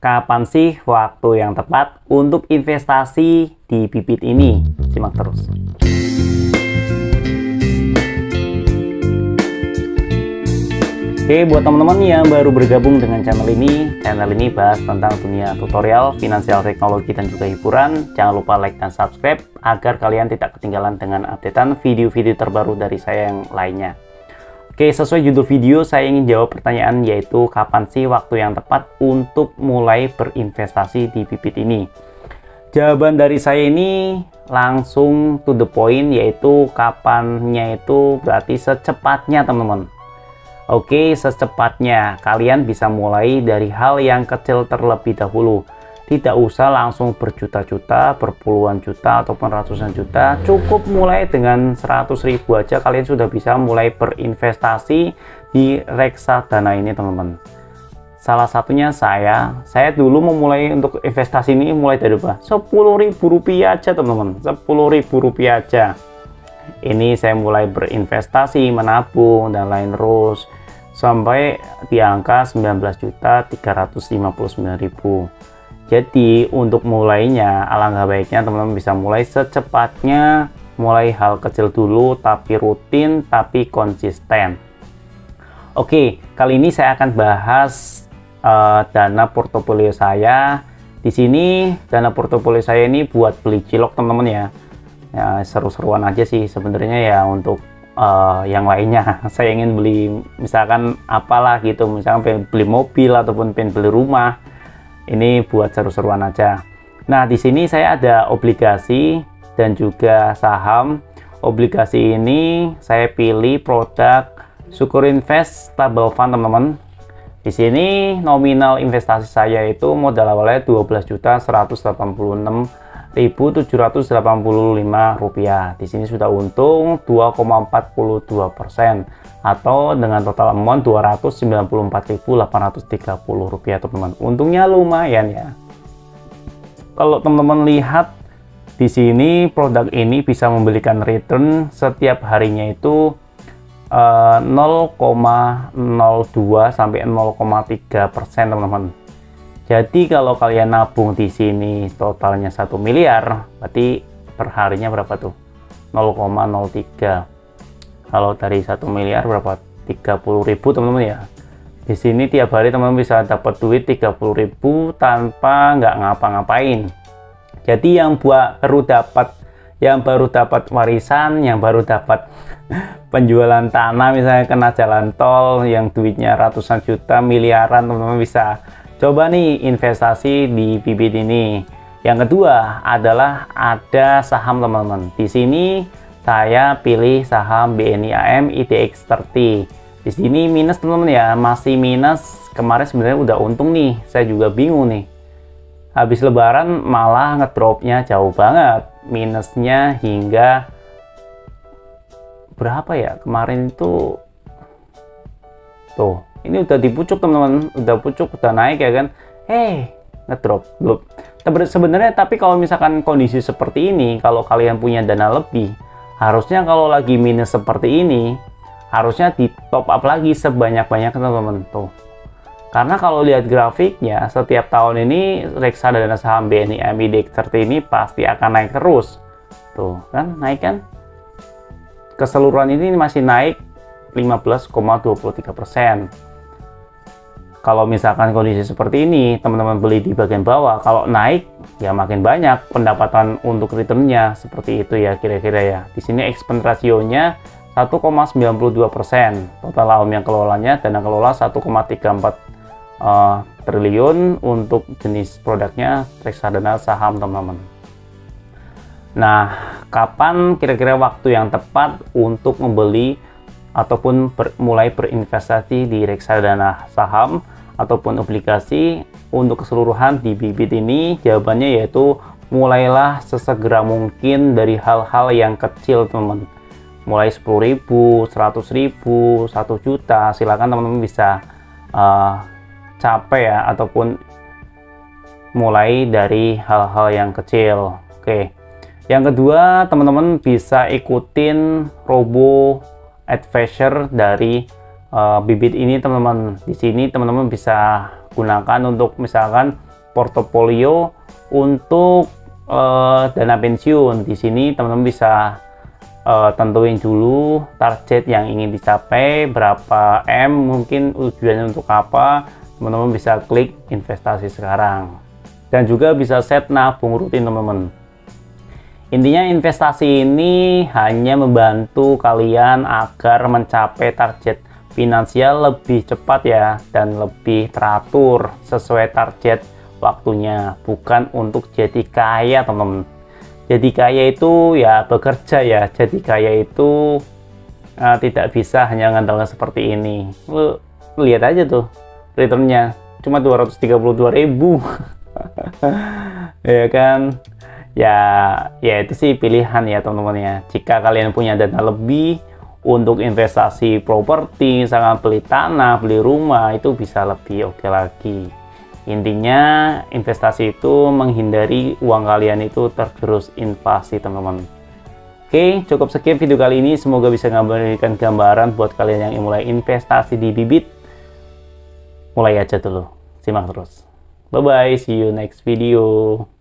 Kapan sih waktu yang tepat untuk investasi di bibit ini? Simak terus. Oke, buat teman-teman yang baru bergabung dengan channel ini bahas tentang dunia tutorial, finansial, teknologi, dan juga hiburan. Jangan lupa like dan subscribe agar kalian tidak ketinggalan dengan updatean video-video terbaru dari saya yang lainnya. Oke, sesuai judul video, saya ingin jawab pertanyaan, yaitu kapan sih waktu yang tepat untuk mulai berinvestasi di bibit ini? Jawaban dari saya ini langsung to the point, yaitu kapannya itu berarti secepatnya, teman-teman. Oke, secepatnya kalian bisa mulai dari hal yang kecil terlebih dahulu. Tidak usah langsung berjuta-juta, berpuluhan juta, ataupun ratusan juta. Cukup mulai dengan 100.000 aja kalian sudah bisa mulai berinvestasi di reksadana ini, teman-teman. Salah satunya saya dulu memulai untuk investasi ini mulai dari berapa? 10.000 rupiah aja, teman-teman. 10.000 rupiah aja. Ini saya mulai berinvestasi, menabung, dan lain terus sampai di angka 19.359.000. Jadi untuk mulainya, alangkah baiknya teman-teman bisa mulai secepatnya, mulai hal kecil dulu, tapi rutin, tapi konsisten. Oke, kali ini saya akan bahas dana portofolio saya. Di sini dana portofolio saya ini buat beli cilok, teman-teman ya. Ya, seru-seruan aja sih sebenarnya ya. Untuk yang lainnya saya ingin beli misalkan apalah gitu, misalkan pengen beli mobil ataupun pengen beli rumah. Ini buat seru-seruan aja. Nah, di sini saya ada obligasi dan juga saham. Obligasi ini saya pilih produk Syukur Invest Stable Fund, teman-teman. Di sini nominal investasi saya itu modal awalnya 12.186.785 rupiah. Di sini sudah untung 2,42%, atau dengan total amount 294.830 rupiah, teman-teman. Untungnya lumayan ya. Kalau teman-teman lihat di sini, produk ini bisa memberikan return setiap harinya itu 0,02 sampai 0,3%, teman-teman. Jadi kalau kalian nabung di sini totalnya 1 miliar, berarti perharinya berapa tuh? 0,03. Kalau dari 1 miliar berapa? 30.000, teman-teman ya. Di sini tiap hari teman-teman bisa dapat duit 30.000 tanpa nggak ngapa-ngapain. Jadi yang baru dapat warisan, yang baru dapat penjualan tanah, misalnya kena jalan tol yang duitnya ratusan juta, miliaran, teman-teman bisa coba nih investasi di bibit ini. Yang kedua adalah ada saham, teman-teman. Di sini saya pilih saham BNI AM IDX 30. Di sini minus, teman-teman ya, masih minus. Kemarin sebenarnya udah untung nih, saya juga bingung nih. Habis lebaran malah ngedropnya jauh banget, minusnya hingga berapa ya kemarin itu tuh. Ini udah dipucuk, teman-teman, udah pucuk, udah naik ya kan, ngedrop belum. Sebenarnya tapi kalau misalkan kondisi seperti ini, kalau kalian punya dana lebih, harusnya kalau lagi minus seperti ini, harusnya di top up lagi sebanyak-banyaknya, teman-teman tuh. Karena kalau lihat grafiknya, setiap tahun ini reksadana saham BNI IDX 30 ini pasti akan naik terus. Tuh kan, naik kan? Keseluruhan ini masih naik 15,23%. Kalau misalkan kondisi seperti ini, teman-teman beli di bagian bawah, kalau naik ya makin banyak pendapatan untuk returnnya, seperti itu ya kira-kira ya. Di sini expense rasionya 1,92%. Total AUM yang kelolanya, dana kelola 1,34 triliun untuk jenis produknya reksadana saham, teman-teman. Nah, kapan kira-kira waktu yang tepat untuk membeli ataupun mulai berinvestasi di reksadana saham ataupun obligasi untuk keseluruhan di bibit ini? Jawabannya yaitu mulailah sesegera mungkin dari hal-hal yang kecil, teman-teman. Mulai 10.000, 100.000, 1 juta, silakan teman-teman bisa capai ya, ataupun mulai dari hal-hal yang kecil. Oke. Yang kedua, teman-teman bisa ikutin robo advisor dari bibit ini, teman-teman. Di sini teman-teman bisa gunakan untuk misalkan portofolio untuk dana pensiun. Di sini teman-teman bisa tentuin dulu target yang ingin dicapai berapa M, mungkin tujuannya untuk apa. Teman-teman bisa klik investasi sekarang, dan juga bisa set nabung rutin teman-teman. Intinya investasi ini hanya membantu kalian agar mencapai target finansial lebih cepat ya, dan lebih teratur sesuai target waktunya, bukan untuk jadi kaya teman-teman. Jadi kaya itu ya bekerja ya, jadi kaya itu tidak bisa hanya ngandalkan seperti ini. Lu lihat aja tuh returnnya cuma 232.000 ya kan. Ya itu sih pilihan ya teman-teman ya. Jika kalian punya dana lebih untuk investasi properti, misalkan beli tanah, beli rumah, itu bisa lebih oke lagi. Intinya investasi itu menghindari uang kalian itu tergerus inflasi teman-teman. Oke, cukup sekian video kali ini. Semoga bisa memberikan gambaran buat kalian yang ingin mulai investasi di bibit. Mulai aja dulu, simak terus. Bye bye, see you next video.